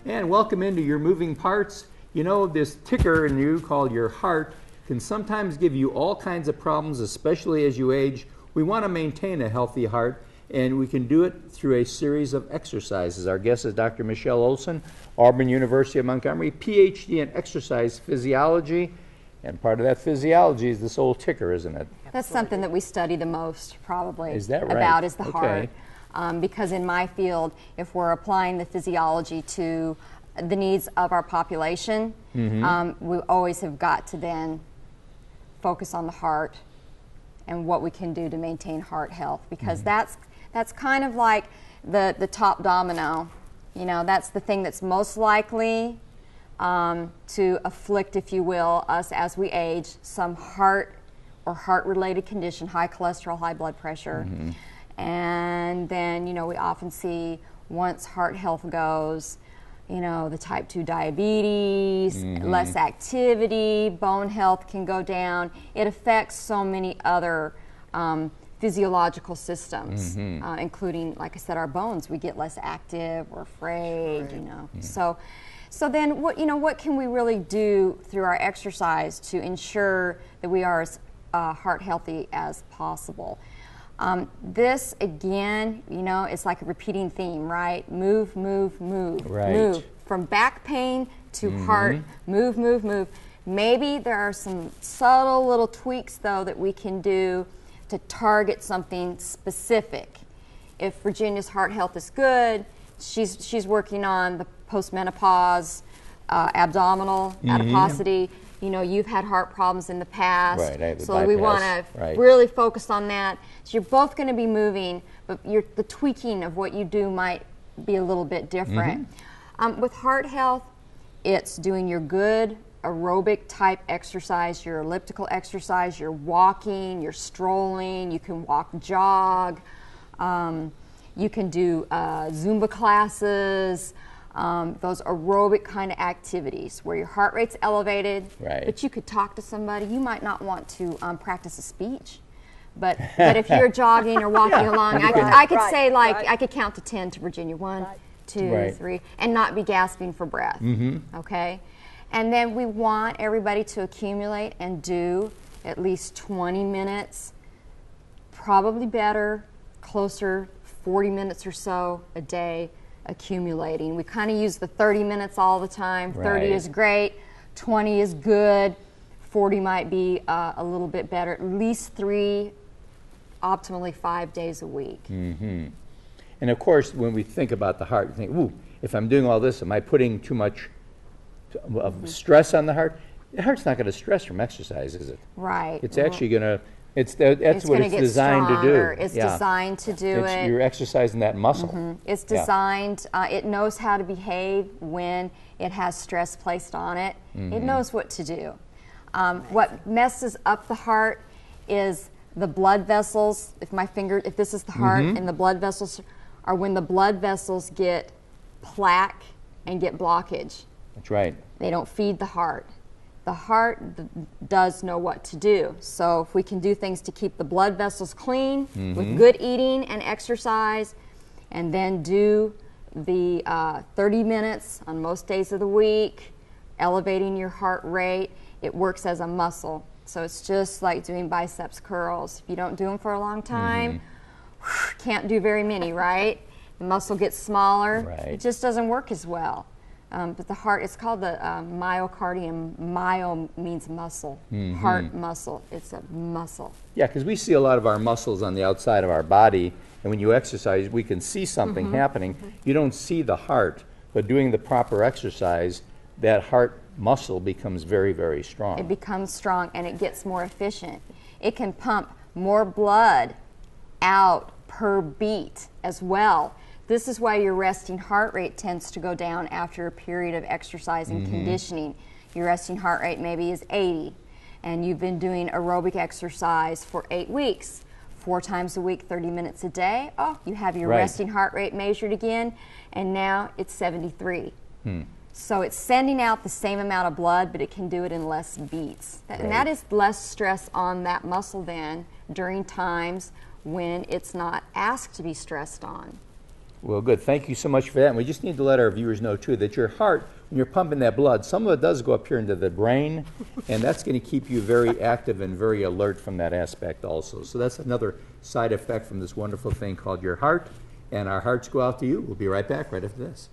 And welcome into your moving parts. You know, this ticker in you called your heart can sometimes give you all kinds of problems, especially as you age. We want to maintain a healthy heart, and we can do it through a series of exercises. Our guest is Dr. Michele Olsen, Auburn University of Montgomery, Ph.D. in Exercise Physiology. And part of that physiology is this old ticker, isn't it? That's something that we study the most, probably. Is that right? About is the Okay. heart. Because in my field, if we're applying the physiology to the needs of our population, we always have got to then focus on the heart and what we can do to maintain heart health, because that's kind of like the top domino. You know, that's the thing that's most likely to afflict, if you will, us as we age, some heart or heart-related condition, high cholesterol, high blood pressure. And then, you know, we often see once heart health goes, you know, the type 2 diabetes, less activity, bone health can go down. It affects so many other physiological systems, including, like I said, our bones. We get less active, we're afraid, you know. So then, what can we really do through our exercise to ensure that we are as heart healthy as possible? This, again, you know, it's like a repeating theme, right? Move, move, move, move. From back pain to heart, move, move, move. Maybe there are some subtle little tweaks, though, that we can do to target something specific. If Virginia's heart health is good, she's working on the postmenopause, abdominal adiposity. You know, you've had heart problems in the past, Right, I have a so we want bypass. to really focus on that. So you're both going to be moving, but the tweaking of what you do might be a little bit different. With heart health, it's doing your good aerobic type exercise, your elliptical exercise, your walking, your strolling. You can walk, jog. You can do Zumba classes. Those aerobic kind of activities where your heart rate's elevated, but you could talk to somebody. You might not want to practice a speech, but if you're jogging or walking along, I could say, like, I could count to 10 to Virginia. 1, 2, 3, and not be gasping for breath. Okay, and then we want everybody to accumulate and do at least 20 minutes, probably better, closer 40 minutes or so a day, accumulating. We kind of use the 30 minutes all the time. 30 is great, 20 is good, 40 might be a little bit better. At least 3, optimally 5 days a week. And of course, when we think about the heart, we think, ooh, if I'm doing all this, am I putting too much stress on the heart? The heart's not going to stress from exercise, is it? Right. It's actually going to, that's what it's designed to do. It's designed to do it. You're exercising that muscle. It's designed, it knows how to behave when it has stress placed on it. It knows what to do. What messes up the heart is the blood vessels. If this is the heart, and the blood vessels are when the blood vessels get plaque and get blockage. That's right. They don't feed the heart. The heart does know what to do. So if we can do things to keep the blood vessels clean with good eating and exercise, and then do the 30 minutes on most days of the week, elevating your heart rate, it works as a muscle. So it's just like doing biceps curls. If you don't do them for a long time, can't do very many, right? The muscle gets smaller. It just doesn't work as well. But the heart, it's called the myocardium. Myo means muscle, heart muscle. It's a muscle. Yeah, because we see a lot of our muscles on the outside of our body, and when you exercise, we can see something happening. You don't see the heart, but doing the proper exercise, that heart muscle becomes very, very strong. It becomes strong, and it gets more efficient. It can pump more blood out per beat as well. This is why your resting heart rate tends to go down after a period of exercise and conditioning. Your resting heart rate maybe is 80, and you've been doing aerobic exercise for 8 weeks, 4 times a week, 30 minutes a day. Oh, you have your resting heart rate measured again, and now it's 73. So it's sending out the same amount of blood, but it can do it in less beats. And that is less stress on that muscle then during times when it's not asked to be stressed on. Well, good. Thank you so much for that. And we just need to let our viewers know, too, that your heart, when you're pumping that blood, some of it does go up here into the brain, and that's going to keep you very active and very alert from that aspect also. So that's another side effect from this wonderful thing called your heart. And our hearts go out to you. We'll be right back right after this.